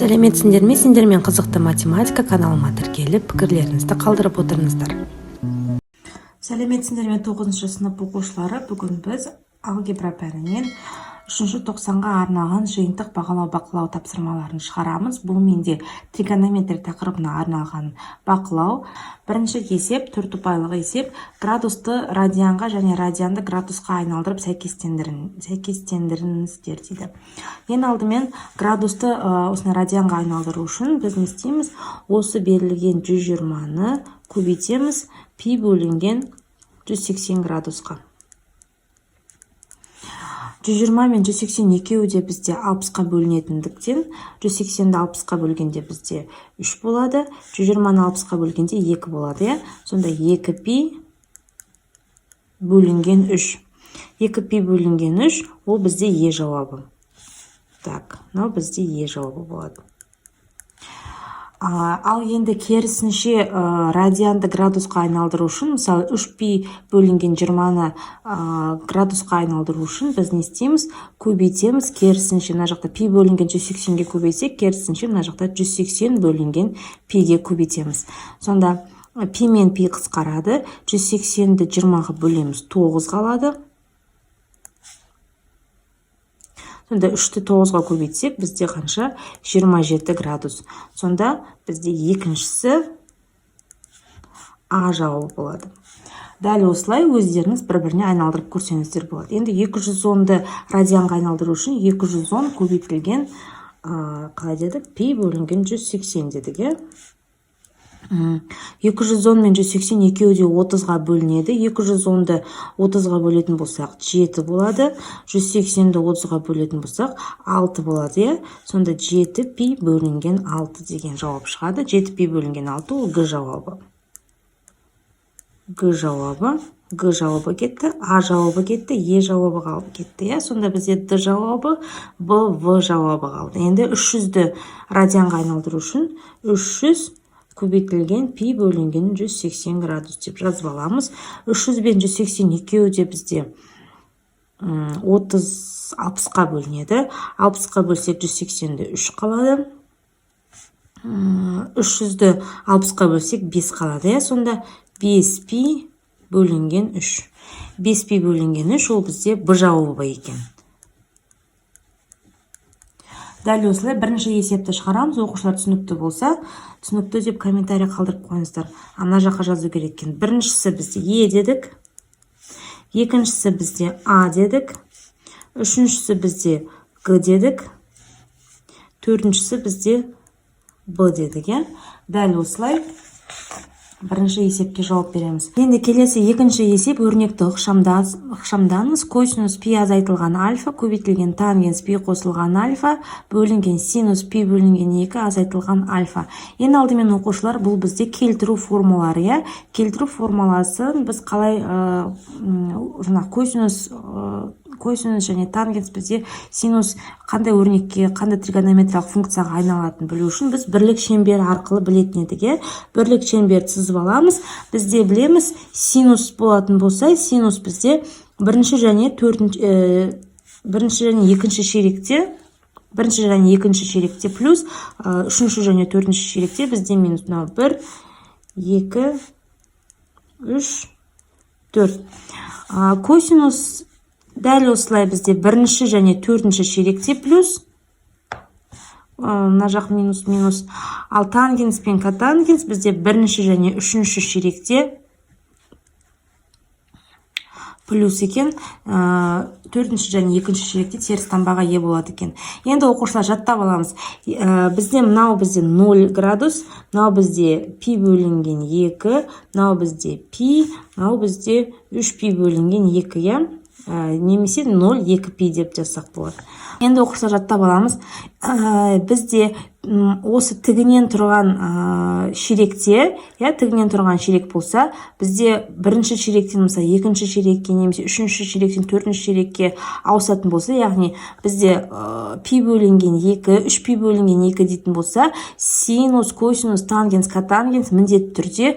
Сәлеметсіңдер ме? Сендермен қызықты математика каналыма тіркеліп, пікірлеріңізді қалдырып отырыңыздар. Сәлеметсіңдер ме 9-шы сынып оқушылары? Бүгін біз алгебра пәнінен 3-ші тоқсанға арналған жиынтық бақылау тапсырмаларын шығарамыз. Бұл менде тригонометрия тақырыбына арналған бақылау. Бірінші есеп, төрт ұпайлық есеп, градусты радианға және радианды градусқа айналдырып сәйкестендіріңіздер дейді. Ең алдымен градусты осыны радианға айналдыру үшін біз не істейміз? Осы берілген 120-ны көбейтеміз пи бөлінген 180 градусқа. 120 мен 180 екеуі де бізде 60-қа бөлінетіндіктен 180-ді 60-қа бөлгенде бізде 3 болады, 120-ны 60-қа бөлгенде 2 болады. Сонда 2 пи бөлінген 3. 2 пи бөлінген 3, ол бізде е жауабы. Так, мынау бізде е жауабы болады. Ал енді керісінше радианды градусқа айналдыру үшін, мысалы 3 пи бөлінген 20-ны градусқа айналдыру үшін біз не істейміз? Көбейтеміз, керісінше мына жақта пи бөлінген 180-ге көбейтсек, керісінше мына жақта 180 бөлінген пиге көбейтеміз. Сонда пи мен пи қысқарады, 180-ді 20-ға бөлеміз, 9 қалады. Сонда 3-ті 9-ға көбейтсек, бізде қанша? 27 градус. Сонда бізде екіншісі А жауабы болады. Дәл осылай өздеріңіз бір-біріне айналдырып көрсеңіздер болады. Енді 210-ды радианға айналдыру үшін 210 көбейтілген қалай дедік? Пи бөлінген 180 дедік. 210 мен 180 екеуі де 30-ға бөлінеді. 210-ды 30-ға бөлетін болсақ 7 болады. 180-ді 30-ға бөлетін болсақ 6 болады. Сонда 7 пи бөлінген 6 деген жауап шығады. 7 пи бөлінген 6 ол Г жауабы. Г жауабы. Г жауабы кетті. А жауабы кетті. Е жауабы қалып кетті. Сонда бізде Д жауабы, Б, В жауабы қалды. Енді 300-ді радианға айналдыру үшін 300 көбейтілген пи бөлінген 180 градус деп жазып аламыз. 300 бен 180 екеуі де бізде 60-қа бөлінеді. 60-қа бөлсек 180-ді 3 қалады. 300-ді 60-қа бөлсек 5 қалады. Сонда 5 пи бөлінген 3. 5 пи бөлінген 3 ол бізде Б жауабы екен. Дәл осылай бірінші есепті шығарамыз. Оқушылар түсінікті болса, түсінікті деп комментарий қалдырып қойыңыздар. Ана жаққа жазу керек екен. Біріншісі бізде Е дедік. Екіншісі бізде А дедік. Үшіншісі бізде Г дедік. Төртіншісі бізде Б дедік. Дәл осылай бірінші есепке жауап береміз. Енді келесі екінші есеп өрнекті ықшамдаңыз. Косинус пи азайтылған альфа көбейтілген тангенс пи қосылған альфа бөлінген синус пи бөлінген 2 азайтылған альфа. Ең алдымен оқушылар, бұл бізде келтіру формулары. Келтіру формуласын біз қалай косинус және тангенс бізде синус қандай өрнекке, қандай тригонометриялық функцияға айналатынын білу үшін біз бірлік шеңбер арқылы білетін едік. Бірлік шеңберді сызып аламыз. Бізде білеміз, синус болатын болса, синус бізде бірінші және екінші шеректе плюс үшінші және төртінші шеректе бізде минус 1, 2, 3, 4. Косинус дәл осылай бізде бірінші және төртінші шеректе плюс, мына жақ минус. Ал тангенс пен котангенс бізде бірінші және үшінші шеректе плюс екен. Төртінші және екінші шеректе теріс таңбаға ие болады екен. Енді оқушылар жаттап аламыз. Мынау бізде 0 градус, мынау бізде пи бөлінген 2, мынау бізде пи, мынау бізде 3 пи бөлінген 2, немесе 0,2 пи деп жазсақ болады. Енді оқушылар жаттап аламыз. Бізде осы тігінен тұрған шеректе, тігінен тұрған шерек болса, бізде бірінші шеректен мысалы екінші шерекке, немесе үшінші шеректен төртінші шерекке ауысатын болса, яғни бізде пи бөлінген 2, 3 пи бөлінген 2 дейтін болса, синус, косинус, тангенс, котангенс міндетті түрде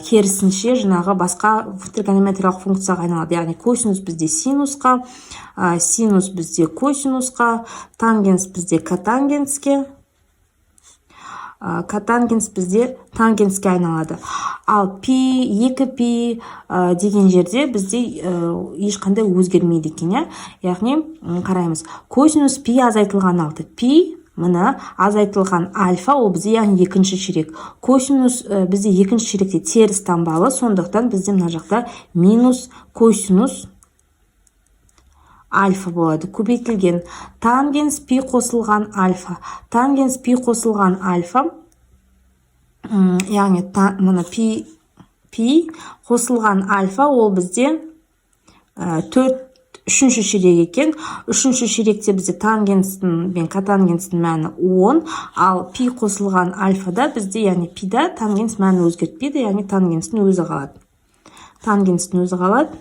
керісінше жаңағы басқа тригонометриялық функцияға айналады. Яғни косинус бізде синусқа, синус бізде косинусқа, тангенс бізде котангенске, котангенс бізде тангенске айналады. Ал пи, 2пи деген жерде бізде ешқандай өзгермейді екен. Яғни қараймыз. Косинус пи азайтылған 6. Пи мына азайтылған альфа, ол бізде яғни екінші ширек. Косинус бізде екінші ширекте теріс таңбалы, сондықтан бізде мына жақта минус косинус альфа болады. Көбейтілген тангенс пи қосылған альфа. Тангенс пи қосылған альфа, яғни мына пи қосылған альфа, ол бізде үшінші ширек екен. Үшінші ширекте бізде тангенстің мен котангенстің мәні 10, ал пи қосылған альфада бізде, яғни пида тангенс мәні өзгертпейді, яғни тангенстің өзі қалады. Тангенстің өзі қалады.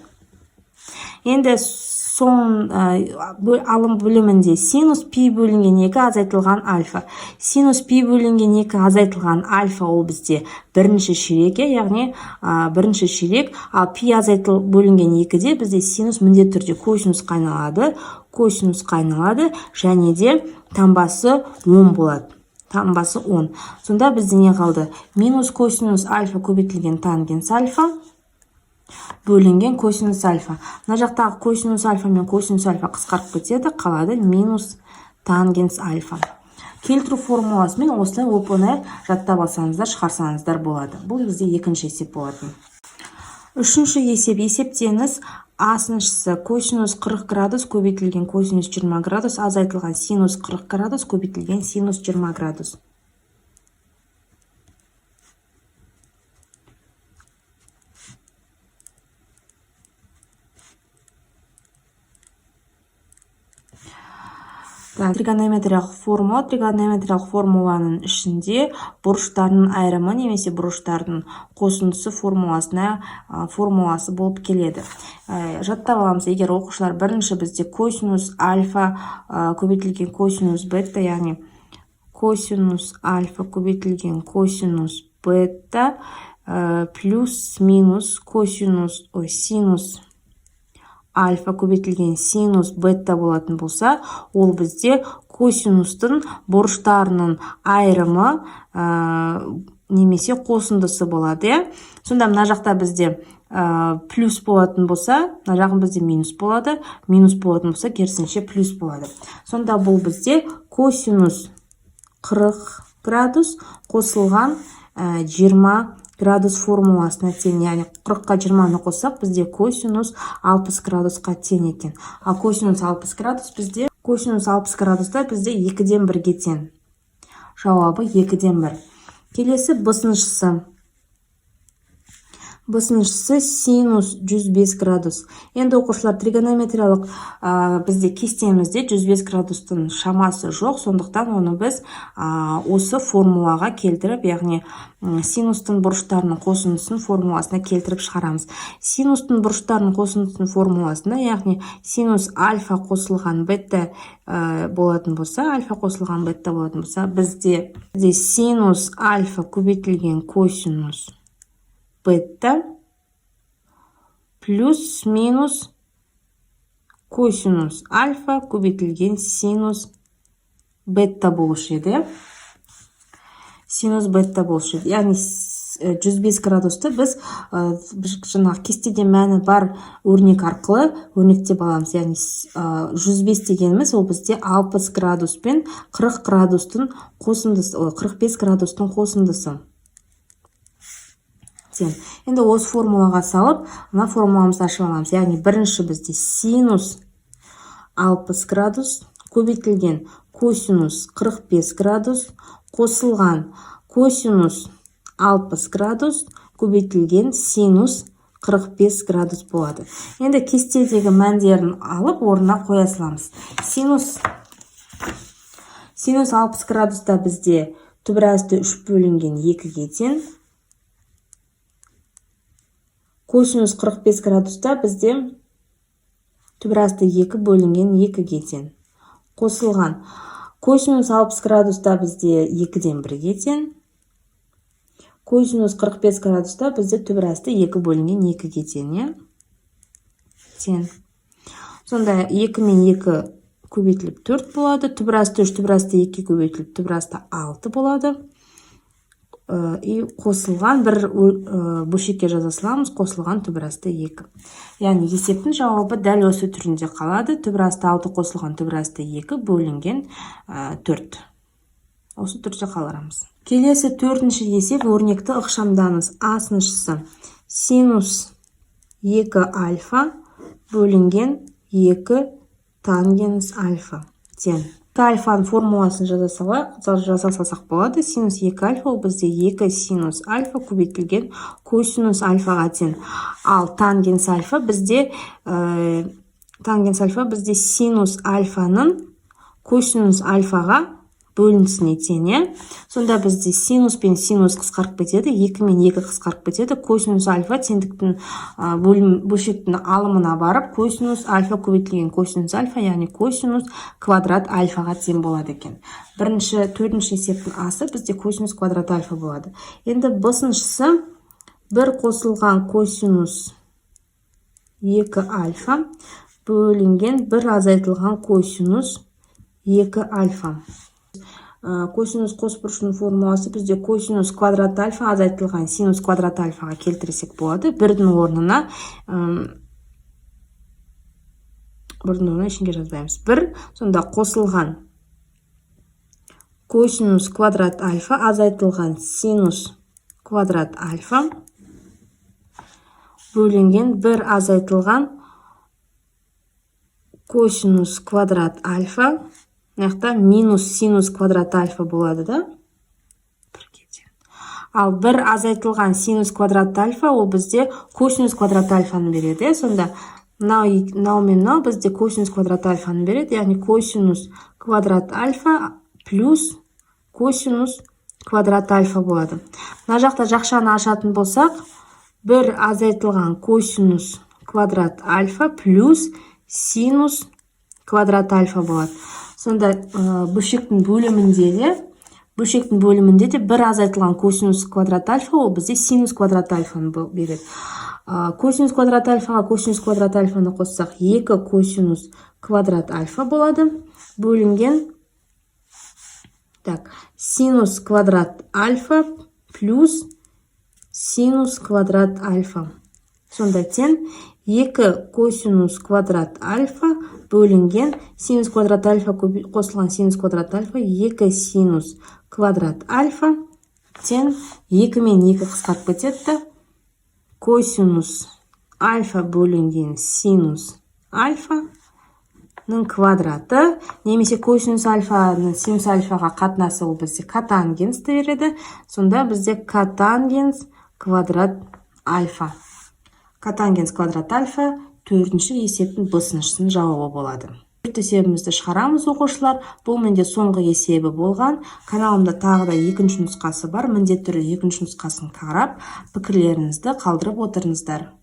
Енді соң алым бөлімінде синус пи бөлінген 2 азайтылған альфа. Синус пи бөлінген 2 азайтылған альфа, ол бізде бірінші ширек, яғни бірінші ширек, ал пи бөлінген 2-де бізде синус міндетті түрде косинусқа айналады, және де таңбасы 10 болады. Таңбасы 10. Сонда бізде не қалды? Минус косинус альфа көбейтілген тангенс альфа бөлінген косинус альфа. Мына жақтағы косинус альфа мен косинус альфа қысқарып кетеді, қалады минус тангенс альфа. Келтіру формуласымен осылай оп-оңай жаттап алсаңыздар, шығарсаңыздар болады. Бұл бізде екінші есеп болатын. Үшінші есептеңіз. Асыншысы косинус 40 градус көбейтілген косинус 20 градус азайтылған синус 40 градус көбейтілген синус 20 градус. Тригонометриялық формуланың ішінде бұрыштардың айырымы немесе бұрыштардың қосындысы формуласы болып келеді. Жаттап аламыз, егер оқушылар бірінші бізде косинус альфа көбейтілген косинус бета, яғни косинус альфа көбейтілген косинус бета плюс минус синус альфа көбейтілген синус бета болатын болса, ол бізде косинустың бұрыштарының айырымы немесе қосындысы болады. Сонда мына жақта бізде плюс болатын болса, мына жағын бізде минус болады. Минус болатын болса, керісінше плюс болады. Сонда бұл бізде косинус 40 градус қосылған 20 градус формуласына тең, яғни 40-қа 20-ны қоссақ, бізде косинус 60 градусқа тең екен. Ал косинус 60 градуста бізде 2-ден 1-ге тең. Жауабы 2-ден 1. Келесі бысыншысы синус 105 градус. Енді оқушылар тригонометриялық бізде кестемізде 105 градустың шамасы жоқ, сондықтан оны біз осы формулаға келтіріп, яғни синустың бұрыштарының қосындысын формуласына келтіріп шығарамыз. Синустың бұрыштарының қосындысын формуласына, яғни синус альфа қосылған бета болатын болса, бізде синус альфа көбейтілген косинус бета плюс минус косинус альфа көбейтілген синус бета болушы еді. Яғни 105 градусты біз жаңағы кестеде мәні бар өрнек арқылы өрнектеп аламыз. Яғни 105 дегеніміз ол бізде 60 градус пен 40 градустың қосындысы, 45 градустың қосындысы. Енді осы формулаға салып, мына формуламызды ашып аламыз. Яғни бірінші бізде синус 60 градус көбейтілген косинус 45 градус қосылған косинус 60 градус көбейтілген синус 45 градус болады. Енді кестедегі мәндерін алып, орнына қоя саламыз. Синус 60 градуста бізде түбірасты 3 бөлінген 2-ге тең. Косинус 45 градуста бізде түбірасты 2 бөлінген 2-ге тең. Қосылған косинус 60 градуста бізде 2-ден 1-ге тең. Косинус 45 градуста бізде түбірасты 2 бөлінген 2-ге тең. Сонда 2 мен 2 көбейтіліп 4 болады. Түбірасты 3, түбірасты 2 көбейтіліп түбірасты 6 болады. и қосылған бір бөлшекке жаза саламыз, қосылған түбір асты 2. Яғни есептің жауабы дәл осы түрінде қалады. Түбір асты 6 қосылған түбір асты 2 бөлінген 4. Осы түрде қаларамыз. Келесі 4-ші есеп өрнекті ықшамдаңыз. Асыншысы синус 2 альфа бөлінген 2 тангенс альфа тең. Альфаның формуласын жасасақ болады. Синус 2 альфа ол бізде 2 синус альфа көбейтілген косинус альфаға тең. Ал тангенс альфа бізде синус альфаның косинус альфаға бөлінісіне тең. Сонда бізде синус пен синус қысқарып кетеді, 2 мен 2 қысқарып кетеді. Косинус альфа теңдіктің бөлшектің алымына барып, косинус альфа көбейтілген косинус альфа, яғни косинус квадрат альфаға тең болады екен. Бірінші, 4-ші есептің асы бізде косинус квадрат альфа болады. Енді бесіншісі 1 қосылған косинус 2 альфа бөлінген 1 азайтылған косинус 2 альфа. Косинус қосбұрышының формуласы бізде косинус квадрат альфа азайтылған синус квадрат альфаға келтірсек болады. Бірдің орнына ішінге жазбаймыз. 1, сонда қосылған косинус квадрат альфа азайтылған синус квадрат альфа бөлінген 1 азайтылған косинус квадрат альфа. Мынақта минус синус квадрат альфа болады, да? Ал 1 азайтылған синус квадрат альфа ол бізде косинус квадрат альфаны береді. Сонда мынау мен мынау бізде косинус квадрат альфаны береді. Яғни косинус квадрат альфа плюс косинус квадрат альфа болады. Мына жақта жақшаны ашатын болсақ, 1 азайтылған косинус квадрат альфа плюс синус квадрат альфа болады. Сонда бөлшектің бөлімінде де 1 азайтылған косинус квадрат альфа ол бізде синус квадрат альфаны береді. Косинус квадрат альфаға косинус квадрат альфаны қоссақ 2 косинус квадрат альфа болады. Бөлінген синус квадрат альфа плюс синус квадрат альфа. Сонда тең 2 косинус квадрат альфа бөлінген синус квадрат альфа қосылған синус квадрат альфа 2 синус квадрат альфа тең 2 мен 2 қысқарып кетеді. Косинус альфа бөлінген синус альфаның квадраты, немесе косинус альфаның синус альфаға қатынасы ол бізде котангенсті береді. Сонда бізде котангенс квадрат альфа. Котангенс квадрат альфа 4-ші есептің бесіншісінің жауабы болады. 4 есебімізді шығарамыз, оқушылар. Бұл менде соңғы есебі болған. Каналымда тағы да 2-ші нұсқасы бар. Міндетті түрде 2-ші нұсқасын қарап, пікірлеріңізді қалдырып отырыңыздар.